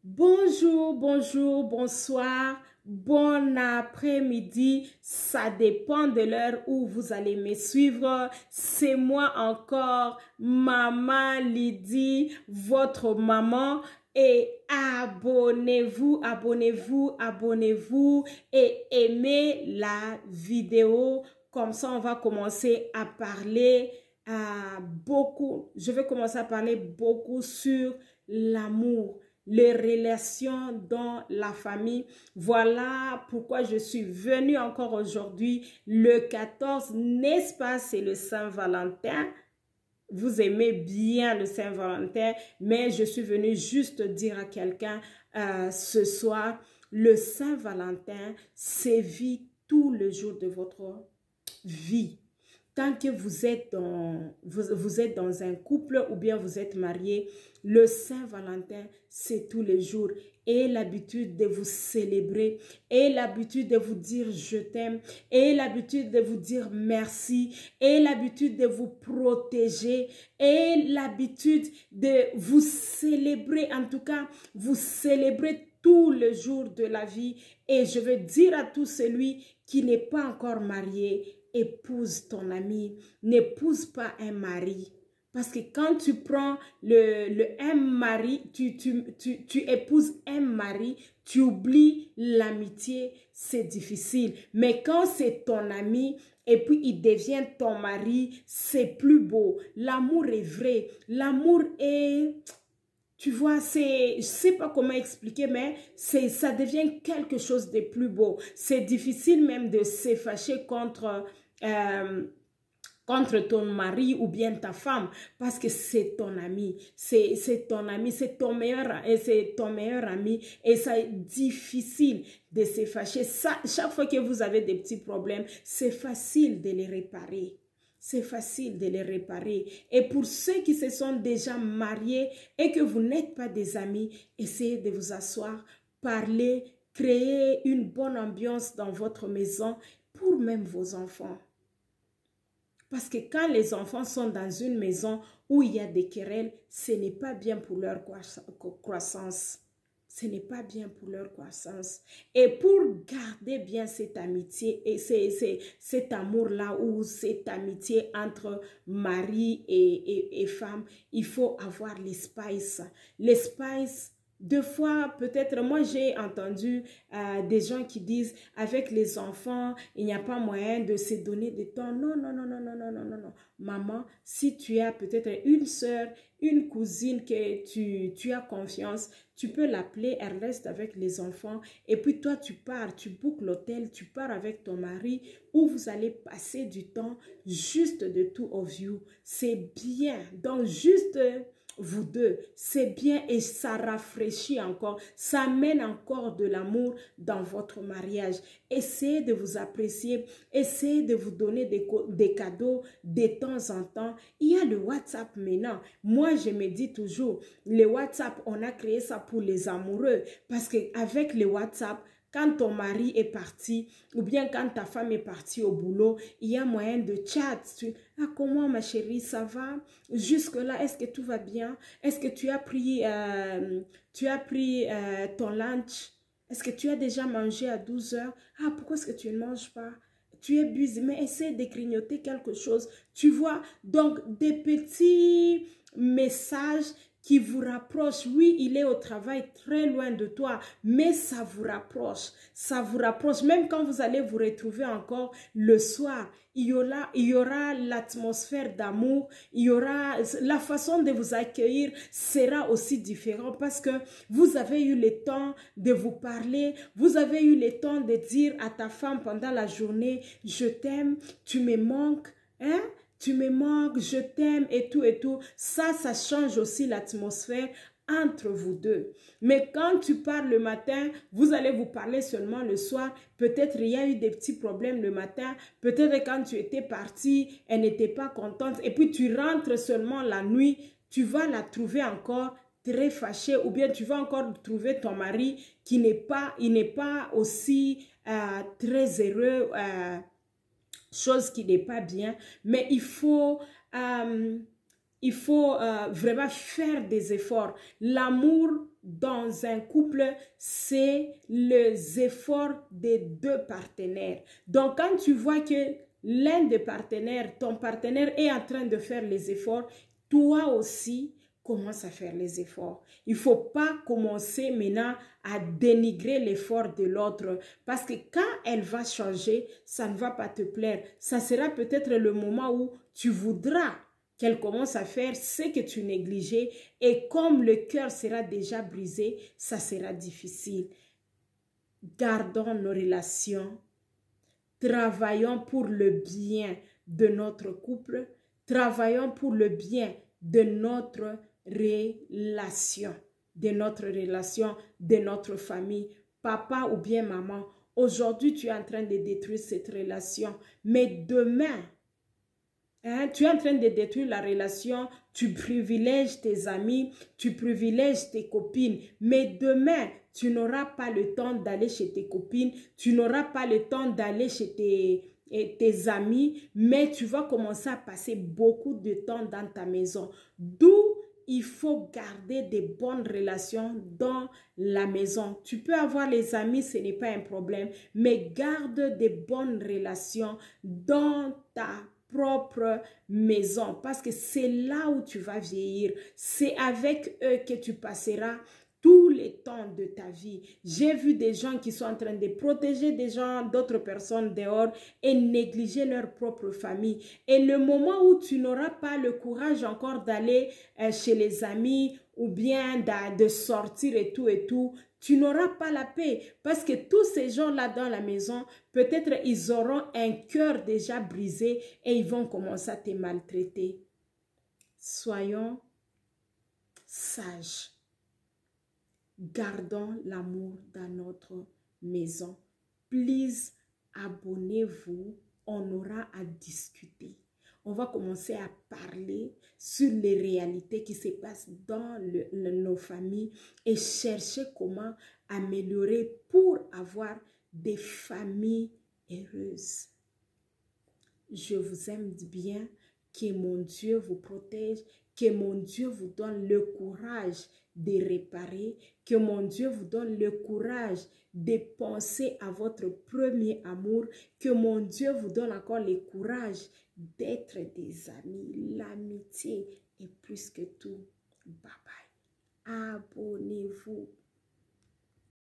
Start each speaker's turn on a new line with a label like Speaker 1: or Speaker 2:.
Speaker 1: Bonjour, bonjour, bonsoir, bon après-midi. Ça dépend de l'heure où vous allez me suivre. C'est moi encore, Maman Lydie, votre maman. Et abonnez-vous, abonnez-vous, abonnez-vous et aimez la vidéo. Comme ça, on va commencer à parler beaucoup. Je vais commencer à parler beaucoup sur l'amour, les relations dans la famille. Voilà pourquoi je suis venue encore aujourd'hui, le 14, n'est-ce pas, c'est le Saint-Valentin. Vous aimez bien le Saint-Valentin, mais je suis venue juste dire à quelqu'un ce soir, le Saint-Valentin sévit tout le jour de votre vie. Tant que vous êtes dans un couple ou bien vous êtes marié, le Saint-Valentin, c'est tous les jours. Et l'habitude de vous célébrer, et l'habitude de vous dire je t'aime, et l'habitude de vous dire merci, et l'habitude de vous protéger, et l'habitude de vous célébrer, en tout cas, vous célébrer tous les jours de la vie. Et je veux dire à tout celui qui n'est pas encore marié, épouse ton ami, n'épouse pas un mari. Parce que quand tu prends un mari, tu épouses un mari, tu oublies l'amitié, c'est difficile. Mais quand c'est ton ami et puis il devient ton mari, c'est plus beau. L'amour est vrai. L'amour est... Tu vois, je ne sais pas comment expliquer, mais ça devient quelque chose de plus beau. C'est difficile même de se fâcher contre ton mari ou bien ta femme, parce que c'est ton ami, c'est ton ami, c'est ton meilleur ami, et c'est difficile de se fâcher. Chaque fois que vous avez des petits problèmes, c'est facile de les réparer. C'est facile de les réparer. Et pour ceux qui se sont déjà mariés et que vous n'êtes pas des amis, essayez de vous asseoir, parler, créer une bonne ambiance dans votre maison pour même vos enfants. Parce que quand les enfants sont dans une maison où il y a des querelles, ce n'est pas bien pour leur croissance. Ce n'est pas bien pour leur croissance. Et pour garder bien cette amitié et cet amour-là ou cette amitié entre mari et femme, il faut avoir l'espace. L'espace. Deux fois, peut-être, moi j'ai entendu des gens qui disent avec les enfants, il n'y a pas moyen de se donner du temps. Non, non, non, non, non, non, non, non, non. Maman, si tu as peut-être une soeur, une cousine que tu as confiance, tu peux l'appeler, elle reste avec les enfants. Et puis toi, tu pars, tu bookes l'hôtel, tu pars avec ton mari où vous allez passer du temps juste de two of you. C'est bien. Donc, juste... vous deux, c'est bien et ça rafraîchit encore, ça mène encore de l'amour dans votre mariage. Essayez de vous apprécier, essayez de vous donner des cadeaux de temps en temps. Il y a le WhatsApp maintenant. Moi, je me dis toujours, le WhatsApp, on a créé ça pour les amoureux parce qu'avec le WhatsApp, quand ton mari est parti ou bien quand ta femme est partie au boulot, il y a moyen de chat. Ah, comment ma chérie, ça va? Jusque-là, est-ce que tout va bien? Est-ce que tu as pris ton lunch? Est-ce que tu as déjà mangé à 12 heures? Ah, pourquoi est-ce que tu ne manges pas? Tu es busy, mais essaie de grignoter quelque chose. Tu vois, donc des petits messages qui vous rapproche. Oui, il est au travail très loin de toi, mais ça vous rapproche. Ça vous rapproche. Même quand vous allez vous retrouver encore le soir, il y aura l'atmosphère d'amour, il y aura la façon de vous accueillir sera aussi différente parce que vous avez eu le temps de vous parler, vous avez eu le temps de dire à ta femme pendant la journée, je t'aime, tu me manques, hein? Tu me manques, je t'aime et tout et tout. Ça change aussi l'atmosphère entre vous deux. Mais quand tu pars le matin, vous allez vous parler seulement le soir. Peut-être il y a eu des petits problèmes le matin. Peut-être quand tu étais partie, elle n'était pas contente. Et puis tu rentres seulement la nuit. Tu vas la trouver encore très fâchée ou bien tu vas encore trouver ton mari qui n'est pas aussi très heureux, chose qui n'est pas bien, mais il faut il faut vraiment faire des efforts. L'amour dans un couple, c'est les efforts des deux partenaires. Donc, quand tu vois que l'un des partenaires, ton partenaire est en train de faire les efforts, toi aussi, commence à faire les efforts. Il ne faut pas commencer maintenant à dénigrer l'effort de l'autre parce que quand elle va changer, ça ne va pas te plaire. Ça sera peut-être le moment où tu voudras qu'elle commence à faire ce que tu négligeais et comme le cœur sera déjà brisé, ça sera difficile. Gardons nos relations, travaillons pour le bien de notre couple, travaillons pour le bien de notre relation, de notre famille, papa ou bien maman. Aujourd'hui, tu es en train de détruire cette relation, mais demain, tu es en train de détruire la relation, tu privilèges tes amis, tu privilèges tes copines, mais demain, tu n'auras pas le temps d'aller chez tes copines, tu n'auras pas le temps d'aller chez tes amis, mais tu vas commencer à passer beaucoup de temps dans ta maison. D'où il faut garder des bonnes relations dans la maison. Tu peux avoir les amis, ce n'est pas un problème, mais garde des bonnes relations dans ta propre maison parce que c'est là où tu vas vieillir. C'est avec eux que tu passeras tous les temps de ta vie. J'ai vu des gens qui sont en train de protéger des gens, d'autres personnes dehors et négliger leur propre famille. Et le moment où tu n'auras pas le courage encore d'aller chez les amis ou bien de sortir et tout, tu n'auras pas la paix parce que tous ces gens-là dans la maison, peut-être ils auront un cœur déjà brisé et ils vont commencer à te maltraiter. Soyons sages. Gardons l'amour dans notre maison. Please, abonnez-vous. On aura à discuter. On va commencer à parler sur les réalités qui se passent dans nos familles et chercher comment améliorer pour avoir des familles heureuses. Je vous aime bien. Que mon Dieu vous protège. Que mon Dieu vous donne le courage de réparer. Que mon Dieu vous donne le courage de penser à votre premier amour. Que mon Dieu vous donne encore le courage d'être des amis. L'amitié est plus que tout. Bye bye. Abonnez-vous.